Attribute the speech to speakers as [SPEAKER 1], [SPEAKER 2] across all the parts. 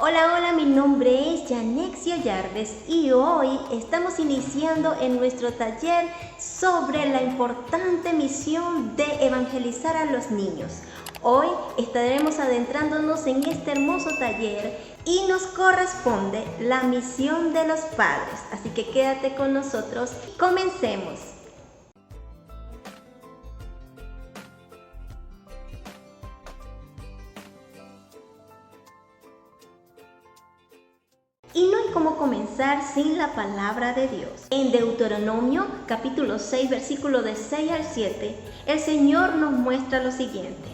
[SPEAKER 1] Hola, hola, mi nombre es Yanexio Yardes y hoy estamos iniciando en nuestro taller sobre la importante misión de evangelizar a los niños. Hoy estaremos adentrándonos en este hermoso taller y nos corresponde la misión de los padres. Así que quédate con nosotros. Comencemos. Y no hay cómo comenzar sin la palabra de Dios. En Deuteronomio capítulo 6, versículo de 6 al 7, el Señor nos muestra lo siguiente.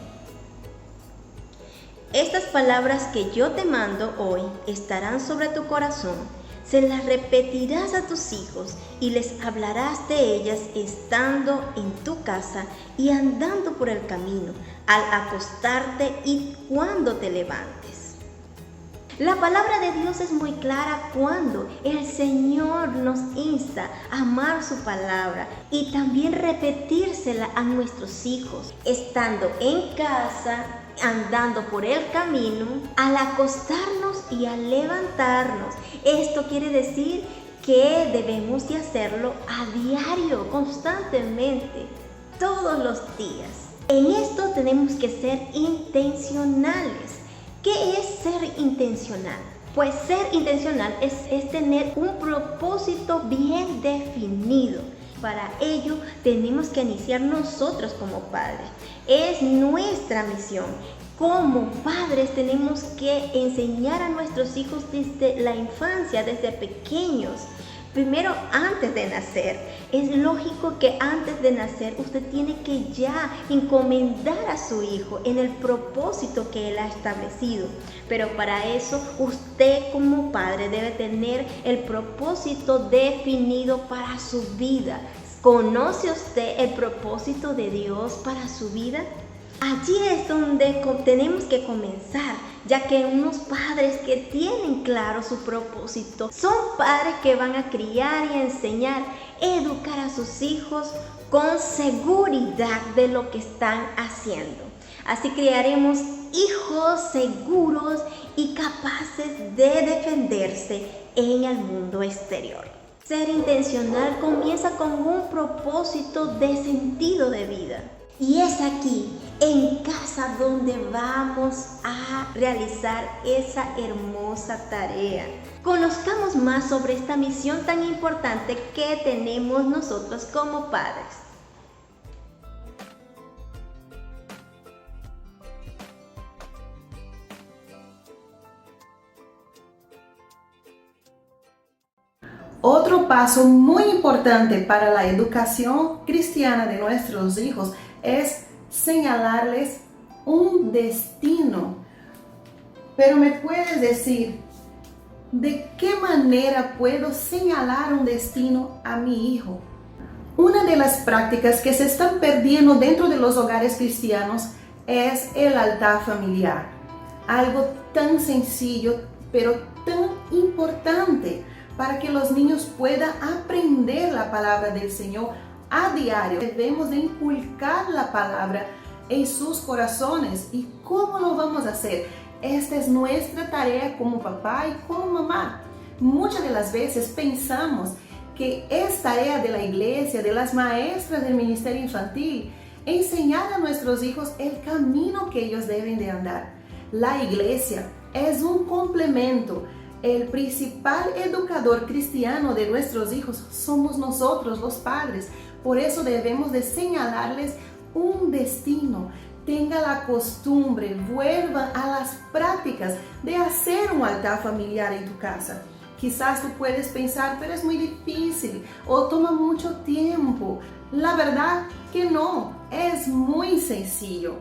[SPEAKER 1] Estas palabras que yo te mando hoy estarán sobre tu corazón. Se las repetirás a tus hijos y les hablarás de ellas estando en tu casa y andando por el camino, al acostarte y cuando te levantes. La palabra de Dios es muy clara cuando el Señor nos insta a amar su palabra y también repetírsela a nuestros hijos, estando en casa, andando por el camino, al acostarnos y al levantarnos. Esto quiere decir que debemos de hacerlo a diario, constantemente, todos los días. En esto tenemos que ser intencionales. ¿Qué es ser intencional? Pues ser intencional es tener un propósito bien definido. Para ello tenemos que iniciar nosotros como padres. Es nuestra misión. Como padres tenemos que enseñar a nuestros hijos desde la infancia, desde pequeños. Primero, antes de nacer. Es lógico que antes de nacer usted tiene que ya encomendar a su hijo en el propósito que él ha establecido. Pero para eso usted como padre debe tener el propósito definido para su vida. ¿Conoce usted el propósito de Dios para su vida? Allí es donde tenemos que comenzar, ya que unos padres que tienen claro su propósito son padres que van a criar y enseñar, educar a sus hijos con seguridad de lo que están haciendo. Así criaremos hijos seguros y capaces de defenderse en el mundo exterior. Ser intencional comienza con un propósito de sentido de vida. Y es aquí, en casa, donde vamos a realizar esa hermosa tarea. Conozcamos más sobre esta misión tan importante que tenemos nosotros como padres.
[SPEAKER 2] Otro paso muy importante para la educación cristiana de nuestros hijos es señalarles un destino. Pero me puedes decir, ¿de qué manera puedo señalar un destino a mi hijo? Una de las prácticas que se están perdiendo dentro de los hogares cristianos es el altar familiar. Algo tan sencillo, pero tan importante para que los niños puedan aprender la palabra del Señor a diario. Debemos de inculcar la palabra en sus corazones. ¿Y cómo lo vamos a hacer? Esta es nuestra tarea como papá y como mamá. Muchas de las veces pensamos que es tarea de la iglesia, de las maestras del ministerio infantil, enseñar a nuestros hijos el camino que ellos deben de andar. La iglesia es un complemento. El principal educador cristiano de nuestros hijos somos nosotros, los padres. Por eso debemos de señalarles un destino. Tenga la costumbre, vuelva a las prácticas de hacer un altar familiar en tu casa. Quizás tú puedes pensar, pero es muy difícil o toma mucho tiempo. La verdad que no, es muy sencillo.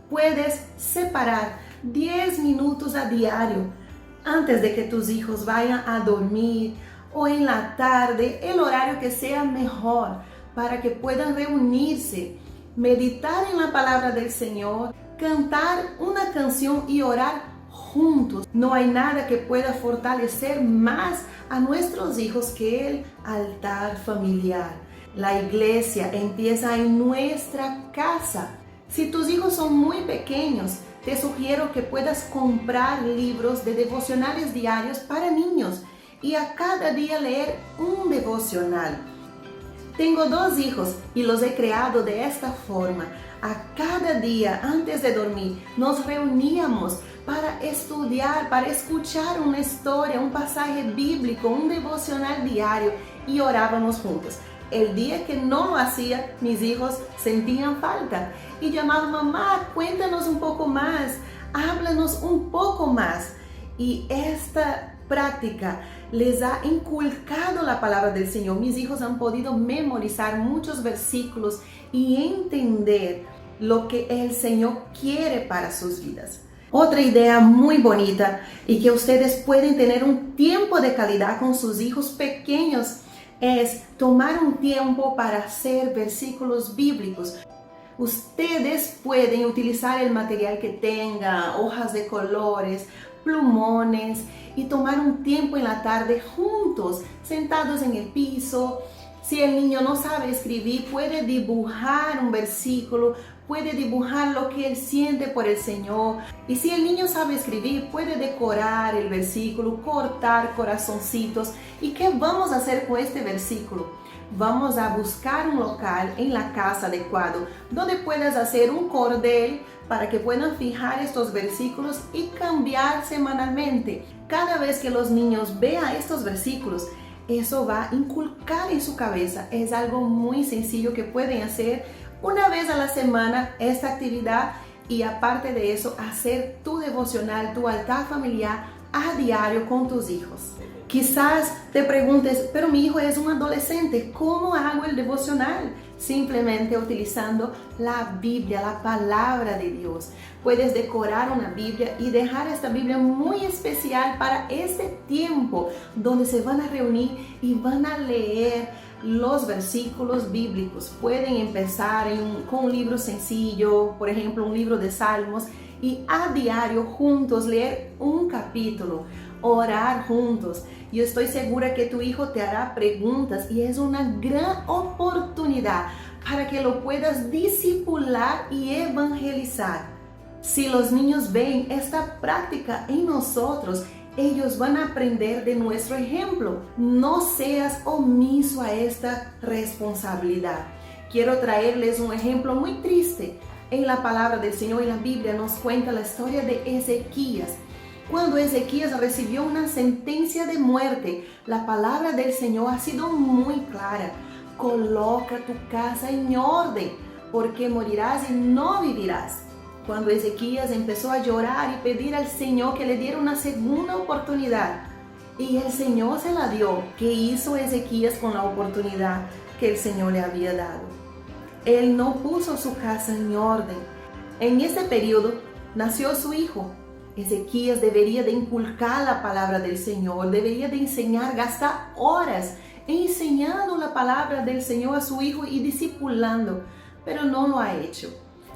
[SPEAKER 2] Puedes separar 10 minutos a diario antes de que tus hijos vayan a dormir o en la tarde, el horario que sea mejor para que puedan reunirse, meditar en la palabra del Señor, cantar una canción y orar juntos. No hay nada que pueda fortalecer más a nuestros hijos que el altar familiar. La iglesia empieza en nuestra casa. Si tus hijos son muy pequeños, te sugiero que puedas comprar libros de devocionales diarios para niños y a cada día leer un devocional. Tengo 2 hijos y los he creado de esta forma. A cada día antes de dormir nos reuníamos para estudiar, para escuchar una historia, un pasaje bíblico, un devocional diario y orábamos juntos. El día que no lo hacía, mis hijos sentían falta y llamaban: mamá, cuéntanos un poco más, háblanos un poco más. Y esta práctica les ha inculcado la palabra del Señor. Mis hijos han podido memorizar muchos versículos y entender lo que el Señor quiere para sus vidas. Otra idea muy bonita y que ustedes pueden tener un tiempo de calidad con sus hijos pequeños es tomar un tiempo para hacer versículos bíblicos. Ustedes pueden utilizar el material que tengan, hojas de colores, plumones, y tomar un tiempo en la tarde juntos, sentados en el piso. Si el niño no sabe escribir, puede dibujar un versículo, puede dibujar lo que él siente por el Señor. Y si el niño sabe escribir, puede decorar el versículo, cortar corazoncitos. ¿Y qué vamos a hacer con este versículo? Vamos a buscar un local en la casa adecuado donde puedas hacer un cordel para que puedan fijar estos versículos y cambiar semanalmente. Cada vez que los niños vean estos versículos, eso va a inculcar en su cabeza. Es algo muy sencillo que pueden hacer una vez a la semana esta actividad, y aparte de eso, hacer tu devocional, tu altar familiar a diario con tus hijos. Quizás te preguntes: pero mi hijo es un adolescente, ¿cómo hago el devocional? Simplemente utilizando la Biblia, la palabra de Dios. Puedes decorar una Biblia y dejar esta Biblia muy especial para este tiempo donde se van a reunir y van a leer los versículos bíblicos. Pueden empezar con un libro sencillo, por ejemplo, un libro de Salmos, y a diario juntos leer un capítulo, orar juntos. Yo estoy segura que tu hijo te hará preguntas y es una gran oportunidad para que lo puedas discipular y evangelizar. Si los niños ven esta práctica en nosotros, ellos van a aprender de nuestro ejemplo. No seas omiso a esta responsabilidad. Quiero traerles un ejemplo muy triste. En la palabra del Señor, en la Biblia, nos cuenta la historia de Ezequías. Cuando Ezequías recibió una sentencia de muerte, la palabra del Señor ha sido muy clara: coloca tu casa en orden, porque morirás y no vivirás. Cuando Ezequías empezó a llorar y pedir al Señor que le diera una segunda oportunidad, y el Señor se la dio, ¿qué hizo Ezequías con la oportunidad que el Señor le había dado? Él no puso su casa en orden. En ese periodo nació su hijo. Ezequías debería de inculcar la palabra del Señor, debería de enseñar, gastar horas enseñando la palabra del Señor a su hijo y discipulando, pero no lo ha hecho.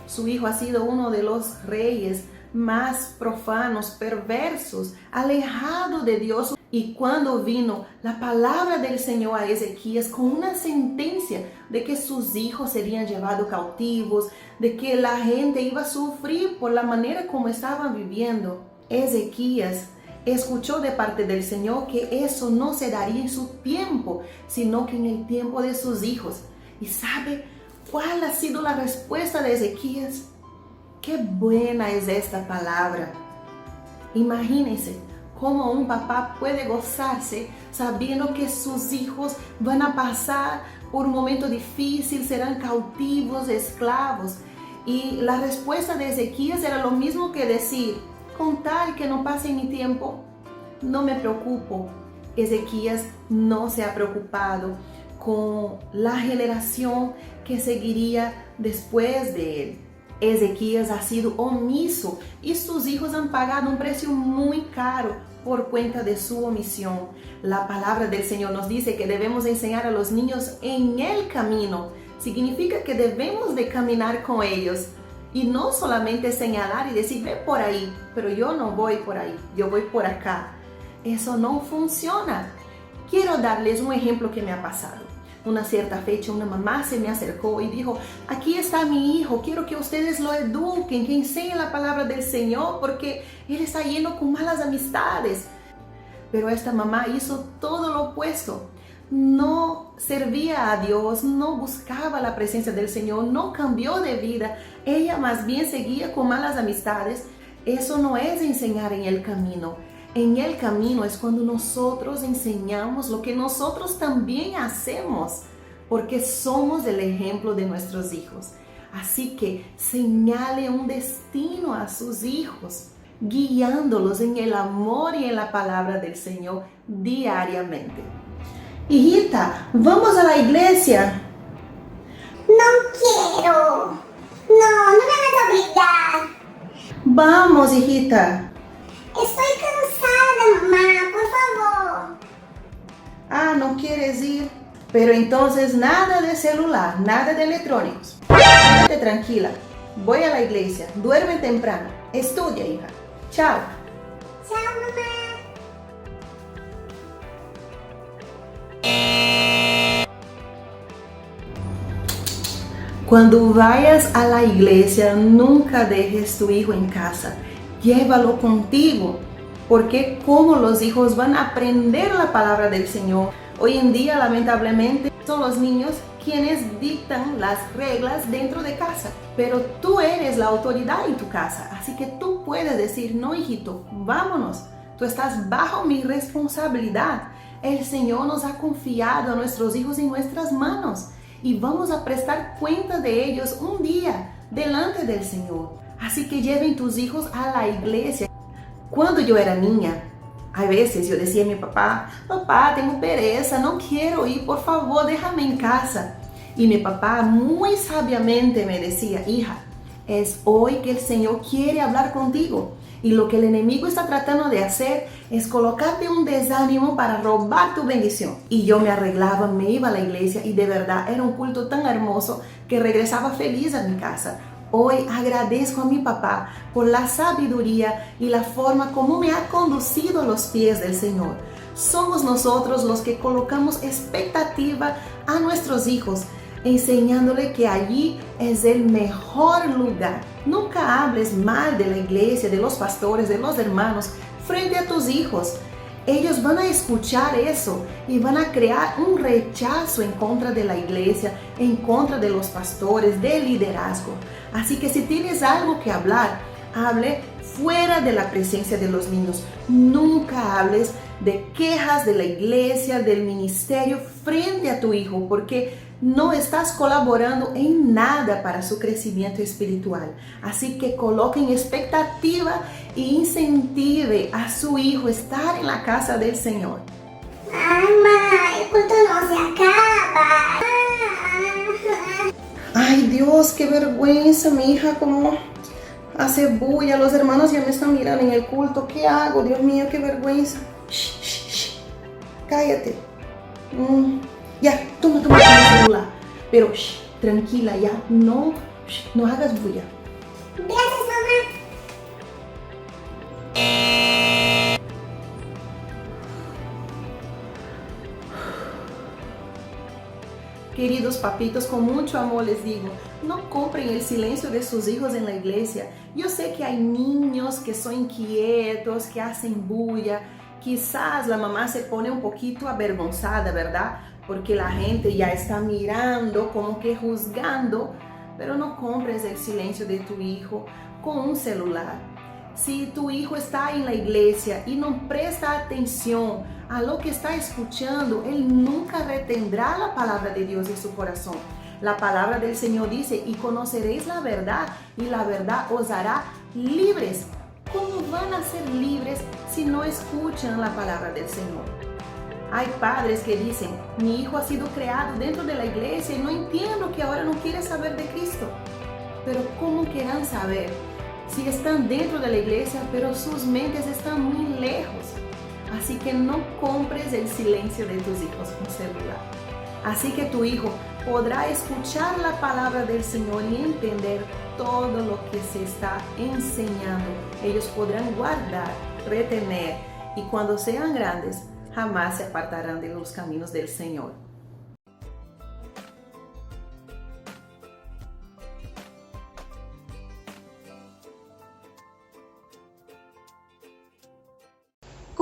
[SPEAKER 2] Su hijo ha sido uno de los reyes más profanos, perversos, alejado de Dios. Y cuando vino la palabra del Señor a Ezequías con una sentencia de que sus hijos serían llevados cautivos, de que la gente iba a sufrir por la manera como estaban viviendo, Ezequías escuchó de parte del Señor que eso no se daría en su tiempo, sino que en el tiempo de sus hijos. ¿Y sabe cuál ha sido la respuesta de Ezequías? ¡Qué buena es esta palabra! Imagínense cómo un papá puede gozarse sabiendo que sus hijos van a pasar por un momento difícil, serán cautivos, esclavos. Y la respuesta de Ezequías era lo mismo que decir: con tal que no pase mi tiempo, no me preocupo. Ezequías no se ha preocupado con la generación que seguiría después de él. Ezequías ha sido omiso y sus hijos han pagado un precio muy caro por cuenta de su omisión. La palabra del Señor nos dice que debemos enseñar a los niños en el camino. Significa que debemos de caminar con ellos y no solamente señalar y decir: ve por ahí, pero yo no voy por ahí, yo voy por acá. Eso no funciona. Quiero darles un ejemplo que me ha pasado. Una cierta fecha, una mamá se me acercó y dijo, aquí está mi hijo, quiero que ustedes lo eduquen, que enseñen la palabra del Señor, porque él está lleno con malas amistades. Pero esta mamá hizo todo lo opuesto. No servía a Dios, no buscaba la presencia del Señor, no cambió de vida. Ella más bien seguía con malas amistades. Eso no es enseñar en el camino. En el camino es cuando nosotros enseñamos lo que nosotros también hacemos, porque somos el ejemplo de nuestros hijos. Así que señale un destino a sus hijos, guiándolos en el amor y en la palabra del Señor diariamente. Hijita, ¿vamos a la iglesia?
[SPEAKER 3] No quiero. No me vas a obligar.
[SPEAKER 2] Vamos, hijita.
[SPEAKER 3] Estoy cansada, mamá, por favor.
[SPEAKER 2] Ah, ¿no quieres ir? Pero entonces nada de celular, nada de electrónicos. Quédate tranquila. Voy a la iglesia. Duerme temprano. Estudia, hija. Chao.
[SPEAKER 3] Chao, mamá.
[SPEAKER 2] Cuando vayas a la iglesia, nunca dejes tu hijo en casa. Llévalo contigo, porque como los hijos van a aprender la palabra del Señor. Hoy en día, lamentablemente, son los niños quienes dictan las reglas dentro de casa. Pero tú eres la autoridad en tu casa, así que tú puedes decir, no, hijito, vámonos. Tú estás bajo mi responsabilidad. El Señor nos ha confiado a nuestros hijos en nuestras manos. Y vamos a prestar cuenta de ellos un día delante del Señor. Así que lleven tus hijos a la iglesia. Cuando yo era niña, a veces yo decía a mi papá, papá, tengo pereza, no quiero ir, por favor, déjame en casa. Y mi papá muy sabiamente me decía, hija, es hoy que el Señor quiere hablar contigo. Y lo que el enemigo está tratando de hacer es colocarte un desánimo para robar tu bendición. Y yo me arreglaba, me iba a la iglesia y de verdad era un culto tan hermoso que regresaba feliz a mi casa. Hoy agradezco a mi papá por la sabiduría y la forma como me ha conducido a los pies del Señor. Somos nosotros los que colocamos expectativa a nuestros hijos, enseñándole que allí es el mejor lugar. Nunca hables mal de la iglesia, de los pastores, de los hermanos frente a tus hijos. Ellos van a escuchar eso y van a crear un rechazo en contra de la iglesia, en contra de los pastores, del liderazgo. Así que si tienes algo que hablar, hable fuera de la presencia de los niños. Nunca hables de quejas de la iglesia, del ministerio frente a tu hijo, porque no estás colaborando en nada para su crecimiento espiritual. Así que coloquen expectativa e incentive a su hijo a estar en la casa del Señor.
[SPEAKER 3] Ay, mamá, el culto no se acaba.
[SPEAKER 2] Ay, Dios, qué vergüenza, mi hija, cómo hace bulla. Los hermanos ya me están mirando en el culto. ¿Qué hago? Dios mío, qué vergüenza. Shh, shh, shh. Cállate. Ya, toma tu celular. Pero shh, tranquila, ya, no hagas bulla.
[SPEAKER 3] Gracias, mamá.
[SPEAKER 2] Queridos papitos, con mucho amor les digo, no compren el silencio de sus hijos en la iglesia. Yo sé que hay niños que son inquietos, que hacen bulla. Quizás la mamá se pone un poquito avergonzada, ¿verdad? Porque la gente ya está mirando, como que juzgando. Pero no compres el silencio de tu hijo con un celular. Si tu hijo está en la iglesia y no presta atención a lo que está escuchando, él nunca retendrá la palabra de Dios en su corazón. La palabra del Señor dice, y conoceréis la verdad, y la verdad os hará libres. ¿Cómo van a ser libres si no escuchan la palabra del Señor? Hay padres que dicen, mi hijo ha sido creado dentro de la iglesia y no entiendo que ahora no quiere saber de Cristo. Pero ¿cómo querrán saber si están dentro de la iglesia, pero sus mentes están muy lejos? Así que no compres el silencio de tus hijos con celular. Así que tu hijo podrá escuchar la palabra del Señor y entender todo lo que se está enseñando. Ellos podrán guardar, retener, y cuando sean grandes, jamás se apartarán de los caminos del Señor.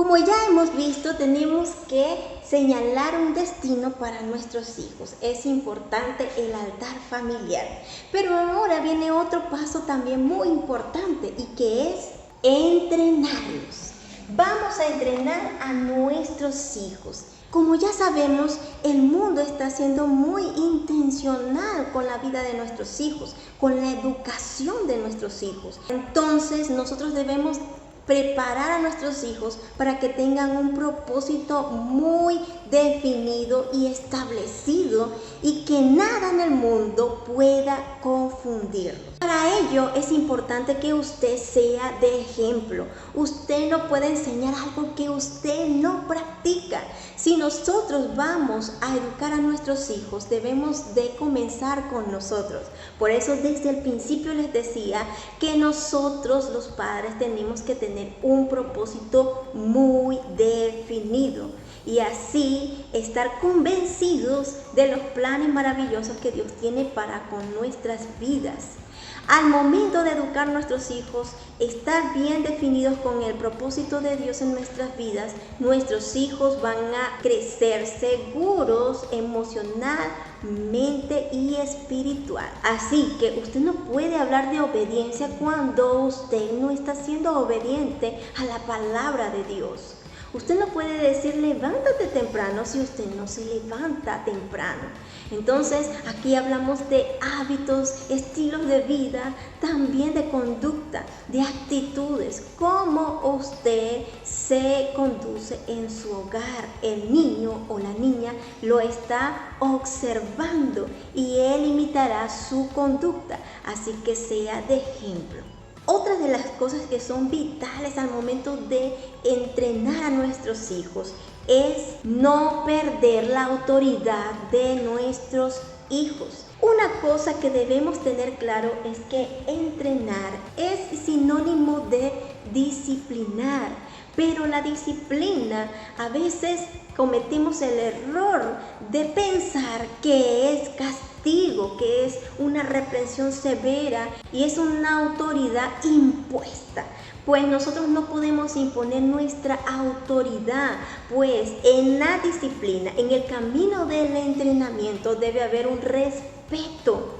[SPEAKER 1] Como ya hemos visto, tenemos que señalar un destino para nuestros hijos. Es importante el altar familiar. Pero ahora viene otro paso también muy importante y que es entrenarlos. Vamos a entrenar a nuestros hijos. Como ya sabemos, el mundo está siendo muy intencional con la vida de nuestros hijos, con la educación de nuestros hijos. Entonces, nosotros debemos preparar a nuestros hijos para que tengan un propósito muy definido y establecido y que nada en el mundo pueda confundirlos. Para ello es importante que usted sea de ejemplo. Usted no puede enseñar algo que usted no practica. Si nosotros vamos a educar a nuestros hijos, debemos de comenzar con nosotros. Por eso desde el principio les decía que nosotros los padres tenemos que tener un propósito muy definido y así estar convencidos de los planes maravillosos que Dios tiene para con nuestras vidas. Al momento de educar a nuestros hijos, estar bien definidos con el propósito de Dios en nuestras vidas, nuestros hijos van a crecer seguros emocionalmente y espiritual. Así que usted no puede hablar de obediencia cuando usted no está siendo obediente a la palabra de Dios. Usted no puede decir levántate temprano si usted no se levanta temprano. Entonces aquí hablamos de hábitos, estilos de vida, también de conducta, de actitudes, cómo usted se conduce en su hogar. El niño o la niña lo está observando y él imitará su conducta, así que sea de ejemplo. Otra de las cosas que son vitales al momento de entrenar a nuestros hijos es no perder la autoridad de nuestros hijos. Una cosa que debemos tener claro es que entrenar es sinónimo de disciplinar, pero la disciplina a veces cometimos el error de pensar que es castigo, que es una reprensión severa y es una autoridad impuesta. Pues nosotros no podemos imponer nuestra autoridad, pues en la disciplina, en el camino del entrenamiento debe haber un respeto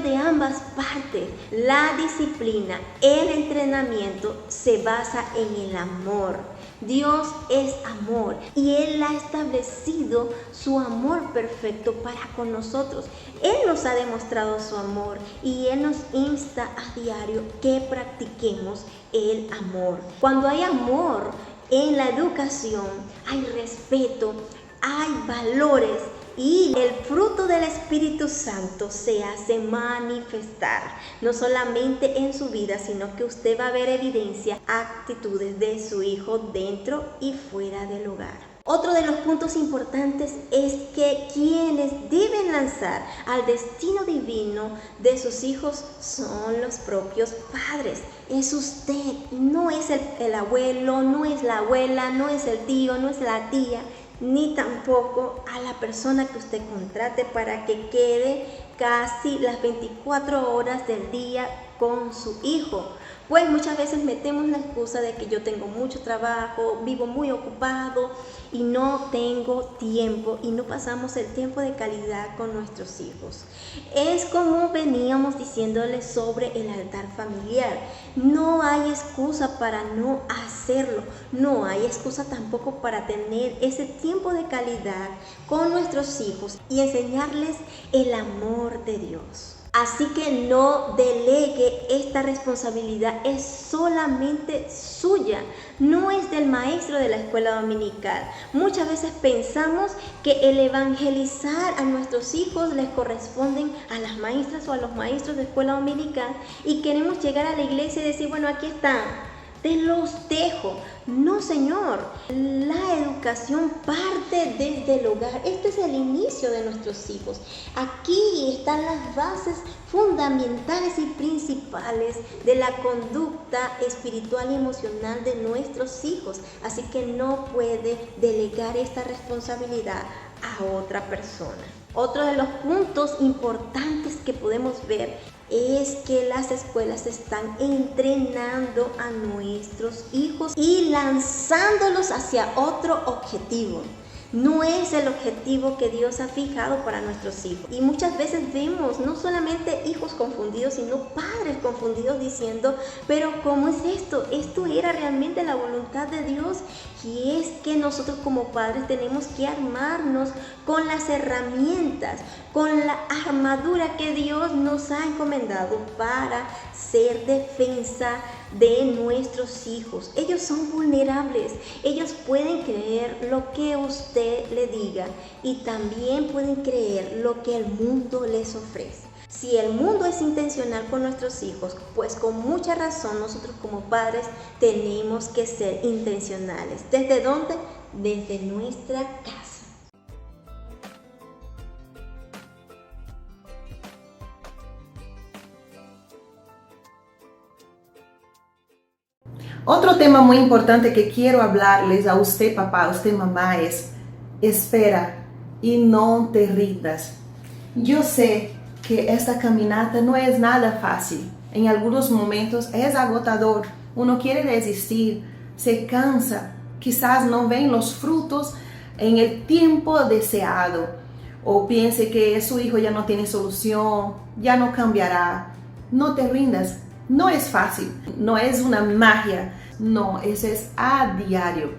[SPEAKER 1] de ambas partes. La disciplina, el entrenamiento se basa en el amor. Dios es amor y Él ha establecido su amor perfecto para con nosotros. Él nos ha demostrado su amor y Él nos insta a diario que practiquemos el amor. Cuando hay amor en la educación, hay respeto, hay valores y el fruto del Espíritu Santo se hace manifestar, no solamente en su vida, sino que usted va a ver evidencia, actitudes de su hijo dentro y fuera del hogar. Otro de los puntos importantes es que quienes deben lanzar al destino divino de sus hijos son los propios padres. Es usted, no es el abuelo, no es la abuela, no es el tío, no es la tía, ni tampoco a la persona que usted contrate para que quede casi las 24 horas del día con su hijo. Pues muchas veces metemos la excusa de que yo tengo mucho trabajo, vivo muy ocupado y no tengo tiempo y no pasamos el tiempo de calidad con nuestros hijos. Es como veníamos diciéndoles sobre el altar familiar. No hay excusa para no hacerlo, no hay excusa tampoco para tener ese tiempo de calidad con nuestros hijos y enseñarles el amor de Dios. Así que no delegue esta responsabilidad, es solamente suya, no es del maestro de la escuela dominical. Muchas veces pensamos que el evangelizar a nuestros hijos les corresponden a las maestras o a los maestros de escuela dominical y queremos llegar a la iglesia y decir, bueno, aquí están, te los dejo. No, Señor, la educación parte desde el hogar. Este es el inicio de nuestros hijos. Aquí están las bases fundamentales y principales de la conducta espiritual y emocional de nuestros hijos. Así que no puede delegar esta responsabilidad a otra persona. Otro de los puntos importantes que podemos ver es que las escuelas están entrenando a nuestros hijos y lanzándolos hacia otro objetivo. No es el objetivo que Dios ha fijado para nuestros hijos. Y muchas veces vemos no solamente hijos confundidos, sino padres confundidos diciendo, pero ¿cómo es esto? ¿Esto era realmente la voluntad de Dios? Y es que nosotros como padres tenemos que armarnos con las herramientas, con la armadura que Dios nos ha encomendado para ser defensa de nuestros hijos. Ellos son vulnerables, ellos pueden creer lo que usted le diga y también pueden creer lo que el mundo les ofrece. Si el mundo es intencional con nuestros hijos, pues con mucha razón nosotros como padres tenemos que ser intencionales. ¿Desde dónde? Desde nuestra casa.
[SPEAKER 2] Otro tema muy importante que quiero hablarles a usted, papá, a usted, mamá, es espera y no te rindas. Yo sé que esta caminata no es nada fácil. En algunos momentos es agotador. Uno quiere desistir, se cansa, quizás no ven los frutos en el tiempo deseado o piense que su hijo ya no tiene solución, ya no cambiará. No te rindas. No es fácil, no es una magia, no, eso es a diario.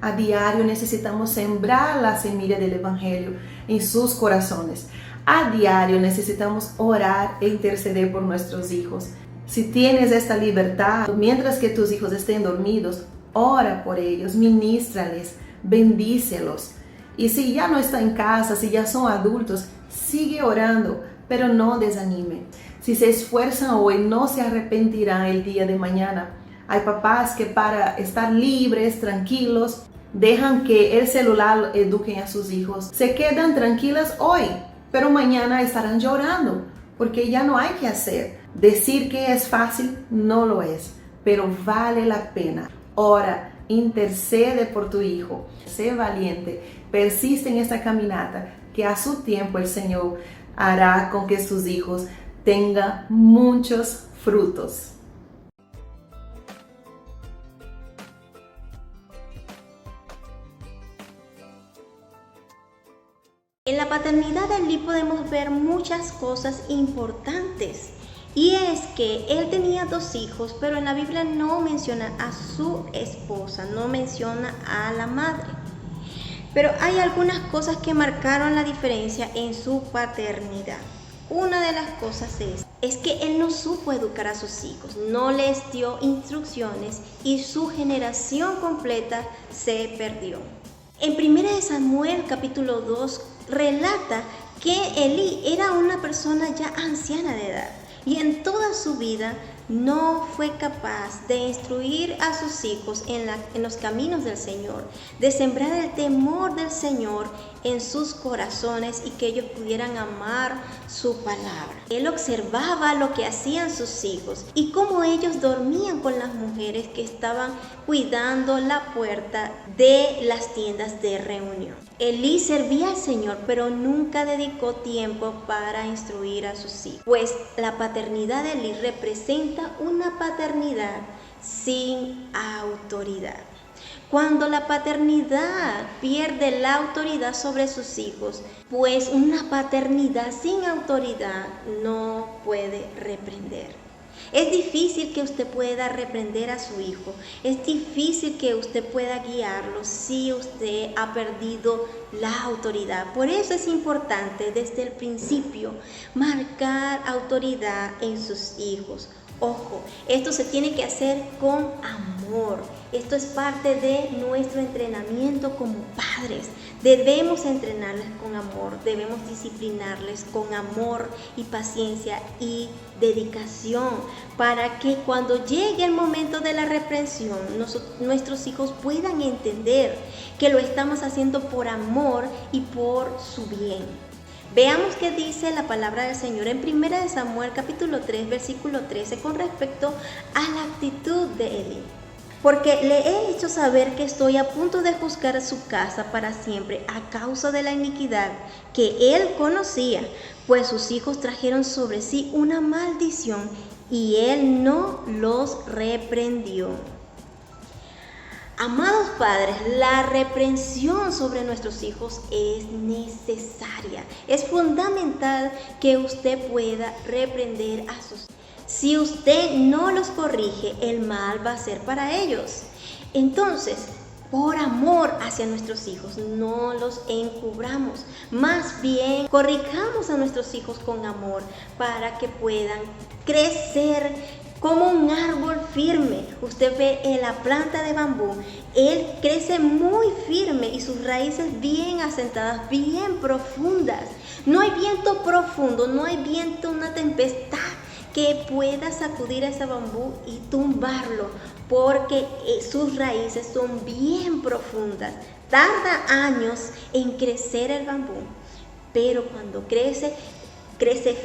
[SPEAKER 2] A diario necesitamos sembrar la semilla del Evangelio en sus corazones. A diario necesitamos orar e interceder por nuestros hijos. Si tienes esta libertad, mientras que tus hijos estén dormidos, ora por ellos, ministrales, bendícelos. Y si ya no está en casa, si ya son adultos, sigue orando, pero no desanime. Si se esfuerzan hoy, no se arrepentirán el día de mañana. Hay papás que para estar libres, tranquilos, dejan que el celular eduque a sus hijos. Se quedan tranquilas hoy, pero mañana estarán llorando porque ya no hay que hacer. Decir que es fácil no lo es, pero vale la pena. Ora, intercede por tu hijo, sé valiente, persiste en esta caminata que a su tiempo el Señor hará con que sus hijos tengan muchos frutos.
[SPEAKER 1] En la paternidad de Elí podemos ver muchas cosas importantes. Y es que él tenía 2 hijos, pero en la Biblia no menciona a su esposa, no menciona a la madre. Pero hay algunas cosas que marcaron la diferencia en su paternidad. Una de las cosas es que él no supo educar a sus hijos, no les dio instrucciones y su generación completa se perdió. En 1 Samuel capítulo 2 relata que Elí era una persona ya anciana de edad y en toda su vida no fue capaz de instruir a sus hijos en los caminos del Señor, de sembrar el temor del Señor en sus corazones y que ellos pudieran amar su palabra. Él observaba lo que hacían sus hijos y cómo ellos dormían con las mujeres que estaban cuidando la puerta de las tiendas de reunión. Elí servía al Señor, pero nunca dedicó tiempo para instruir a sus hijos, pues la paternidad de Elí representa una paternidad sin autoridad. Cuando la paternidad pierde la autoridad sobre sus hijos, pues una paternidad sin autoridad no puede reprender. Es difícil que usted pueda reprender a su hijo, es difícil que usted pueda guiarlo si usted ha perdido la autoridad. Por eso es importante desde el principio marcar autoridad en sus hijos. Ojo, esto se tiene que hacer con amor. Esto es parte de nuestro entrenamiento como padres. Debemos entrenarles con amor, debemos disciplinarles con amor y paciencia y dedicación para que cuando llegue el momento de la reprensión, nuestros hijos puedan entender que lo estamos haciendo por amor y por su bien. Veamos qué dice la palabra del Señor en 1 Samuel capítulo 3 versículo 13 con respecto a la actitud de Elí. porque le he hecho saber que estoy a punto de juzgar su casa para siempre a causa de la iniquidad que él conocía, pues sus hijos trajeron sobre sí una maldición y él no los reprendió. Amados padres, la reprensión sobre nuestros hijos es necesaria. Es fundamental que usted pueda reprender a sus hijos. Si usted no los corrige, el mal va a ser para ellos. Entonces, por amor hacia nuestros hijos, no los encubramos. Más bien, corrijamos a nuestros hijos con amor para que puedan crecer como un árbol firme. Usted ve en la planta de bambú, él crece muy firme y sus raíces bien asentadas, bien profundas. No hay viento profundo, no hay viento, una tempestad que pueda sacudir a ese bambú y tumbarlo, porque sus raíces son bien profundas. Tarda años en crecer el bambú, pero cuando crece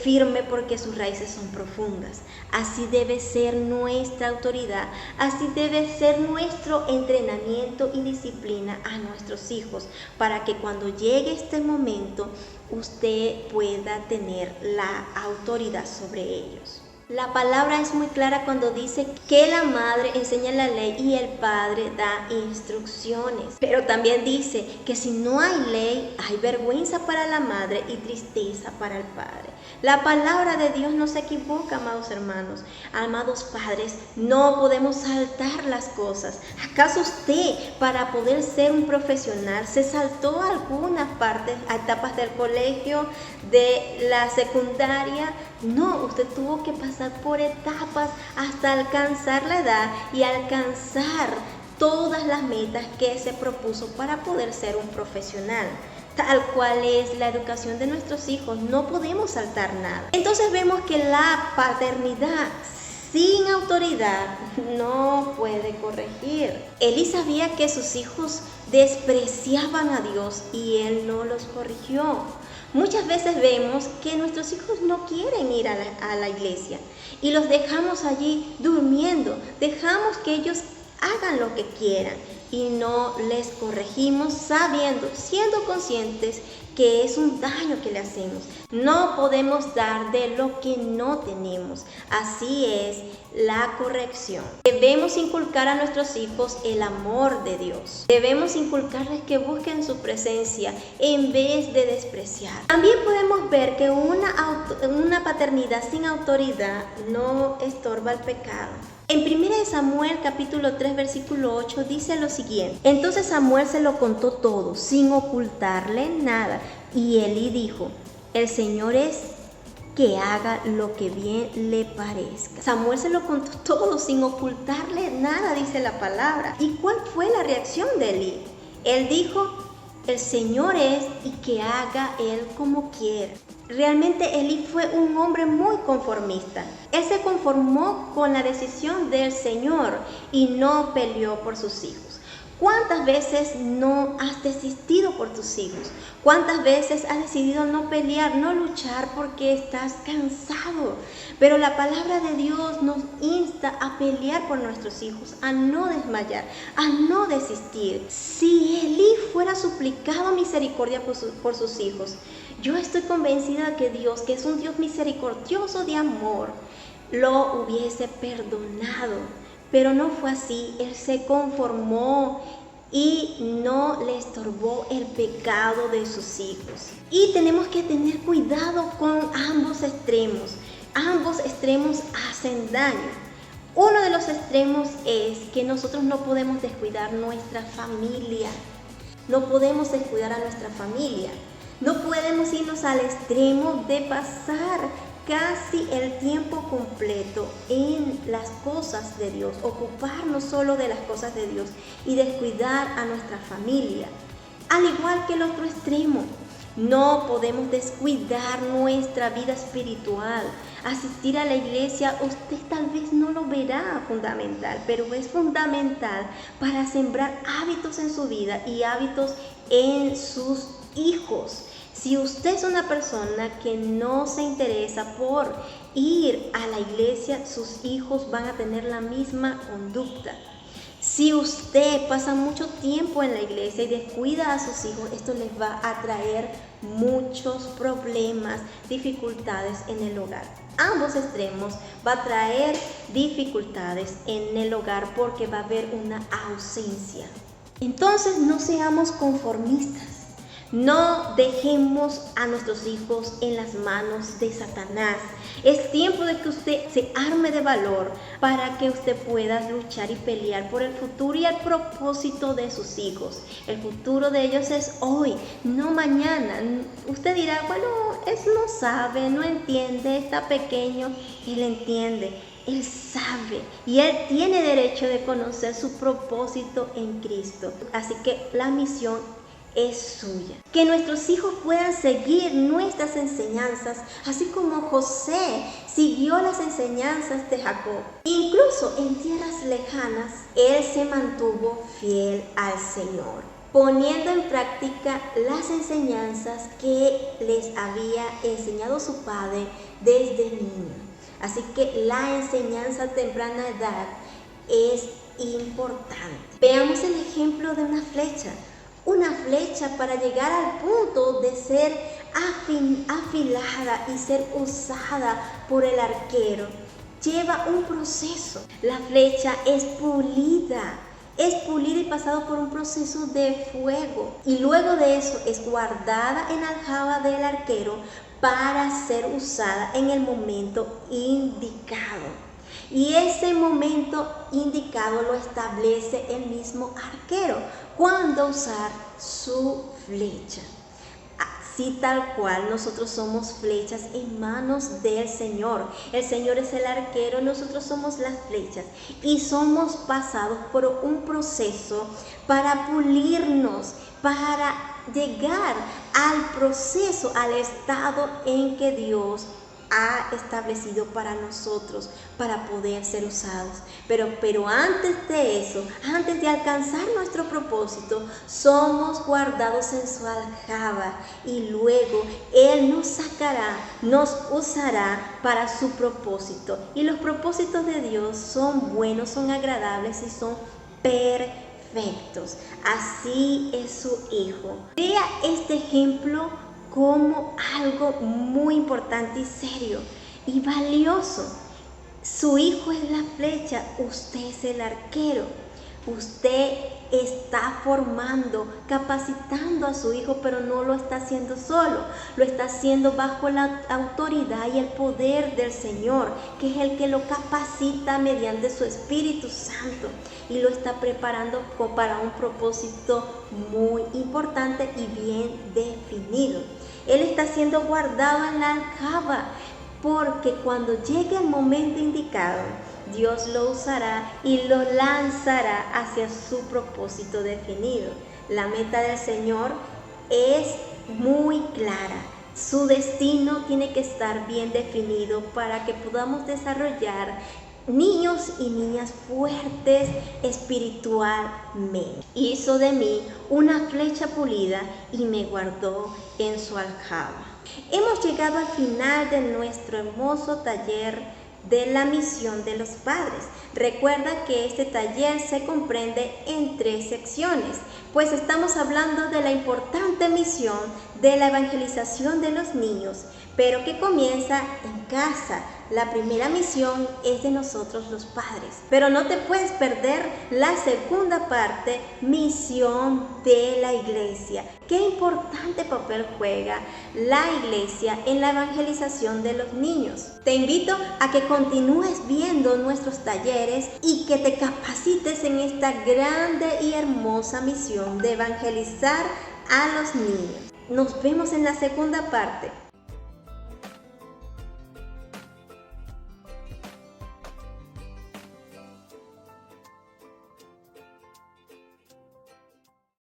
[SPEAKER 1] firme porque sus raíces son profundas. Así debe ser nuestra autoridad, así debe ser nuestro entrenamiento y disciplina a nuestros hijos, para que cuando llegue este momento usted pueda tener la autoridad sobre ellos. La palabra es muy clara cuando dice que la madre enseña la ley y el padre da instrucciones. Pero también dice que si no hay ley, hay vergüenza para la madre y tristeza para el padre. La palabra de Dios no se equivoca, amados hermanos. Amados padres, no podemos saltar las cosas. ¿Acaso usted, para poder ser un profesional, se saltó algunas partes, etapas del colegio, de la secundaria? No, usted tuvo que pasar por etapas hasta alcanzar la edad y alcanzar todas las metas que se propuso para poder ser un profesional. Tal cual es la educación de nuestros hijos, no podemos saltar nada. Entonces vemos que la paternidad sin autoridad no puede corregir. Elí sabía que sus hijos despreciaban a Dios y él no los corrigió. Muchas veces vemos que nuestros hijos no quieren ir a la iglesia y los dejamos allí durmiendo, dejamos que ellos hagan lo que quieran y no les corregimos sabiendo, siendo conscientes que es un daño que le hacemos. No podemos dar de lo que no tenemos. Así es la corrección. Debemos inculcar a nuestros hijos el amor de Dios. Debemos inculcarles que busquen su presencia en vez de despreciar. También podemos ver que una paternidad sin autoridad no estorba el pecado. En 1 Samuel capítulo 3 versículo 8 dice lo siguiente: entonces Samuel se lo contó todo, sin ocultarle nada. Y Elí dijo: el Señor es que haga lo que bien le parezca. Samuel se lo contó todo, sin ocultarle nada, dice la palabra. ¿Y cuál fue la reacción de Elí? Él dijo: el Señor es y que haga él como quiera. Realmente Elí fue un hombre muy conformista. Él se conformó con la decisión del Señor y no peleó por sus hijos. ¿Cuántas veces no has desistido por tus hijos? ¿Cuántas veces has decidido no pelear, no luchar porque estás cansado? Pero la palabra de Dios nos insta a pelear por nuestros hijos, a no desmayar, a no desistir. Si Elí fuera suplicado misericordia por sus hijos, yo estoy convencida que Dios, que es un Dios misericordioso de amor, lo hubiese perdonado. Pero no fue así. Él se conformó y no le estorbó el pecado de sus hijos. Y tenemos que tener cuidado con ambos extremos. Ambos extremos hacen daño. Uno de los extremos es que nosotros no podemos descuidar nuestra familia. No podemos descuidar a nuestra familia. No podemos irnos al extremo de pasar casi el tiempo completo en las cosas de Dios, ocuparnos solo de las cosas de Dios y descuidar a nuestra familia. Al igual que el otro extremo, no podemos descuidar nuestra vida espiritual. Asistir a la iglesia, usted tal vez no lo verá fundamental, pero es fundamental para sembrar hábitos en su vida y hábitos en sus hijos. Si usted es una persona que no se interesa por ir a la iglesia, sus hijos van a tener la misma conducta. Si usted pasa mucho tiempo en la iglesia y descuida a sus hijos, esto les va a traer muchos problemas, dificultades en el hogar. Ambos extremos va a traer dificultades en el hogar porque va a haber una ausencia. Entonces no seamos conformistas. No dejemos a nuestros hijos en las manos de Satanás. Es tiempo de que usted se arme de valor para que usted pueda luchar y pelear por el futuro y el propósito de sus hijos. El futuro de ellos es hoy, no mañana. Usted dirá, bueno, él no sabe, no entiende, está pequeño. Él entiende, él sabe y él tiene derecho de conocer su propósito en Cristo. Así que la misión es suya. Que nuestros hijos puedan seguir nuestras enseñanzas, así como José siguió las enseñanzas de Jacob. Incluso en tierras lejanas, él se mantuvo fiel al Señor, poniendo en práctica las enseñanzas que les había enseñado su padre desde niño. Así que la enseñanza a temprana edad es importante. Veamos el ejemplo de una flecha. Una flecha, para llegar al punto de ser afilada y ser usada por el arquero, lleva un proceso. La flecha es pulida y pasado por un proceso de fuego. Y luego de eso es guardada en la aljaba del arquero para ser usada en el momento indicado. Y ese momento indicado lo establece el mismo arquero, cuándo usar su flecha. Así tal cual nosotros somos flechas en manos del Señor. El Señor es el arquero, nosotros somos las flechas y somos pasados por un proceso para pulirnos, para llegar al proceso, al estado en que Dios ha establecido para nosotros, para poder ser usados. Pero antes de eso, antes de alcanzar nuestro propósito, somos guardados en su aljaba y luego Él nos sacará, nos usará para su propósito. Y los propósitos de Dios son buenos, son agradables y son perfectos. Así es su Hijo. Vea este ejemplo como algo muy importante y serio y valioso. Su hijo es la flecha, usted es el arquero. Usted está formando, capacitando a su hijo, pero no lo está haciendo solo. Lo está haciendo bajo la autoridad y el poder del Señor, que es el que lo capacita mediante su Espíritu Santo y lo está preparando para un propósito muy importante y bien definido. Él está siendo guardado en la aljaba porque cuando llegue el momento indicado, Dios lo usará y lo lanzará hacia su propósito definido. La meta del Señor es muy clara. Su destino tiene que estar bien definido para que podamos desarrollar niños y niñas fuertes espiritualmente. Hizo de mí una flecha pulida y me guardó en su aljaba. Hemos llegado al final de nuestro hermoso taller de la misión de los padres. Recuerda que este taller se comprende en 3 secciones, pues estamos hablando de la importante misión de la evangelización de los niños, pero que comienza en casa. La primera misión es de nosotros los padres, pero no te puedes perder la segunda parte, misión de la iglesia. Qué importante papel juega la iglesia en la evangelización de los niños. Te invito a que continúes viendo nuestros talleres y que te capacites en esta grande y hermosa misión de evangelizar a los niños. Nos vemos en la segunda parte.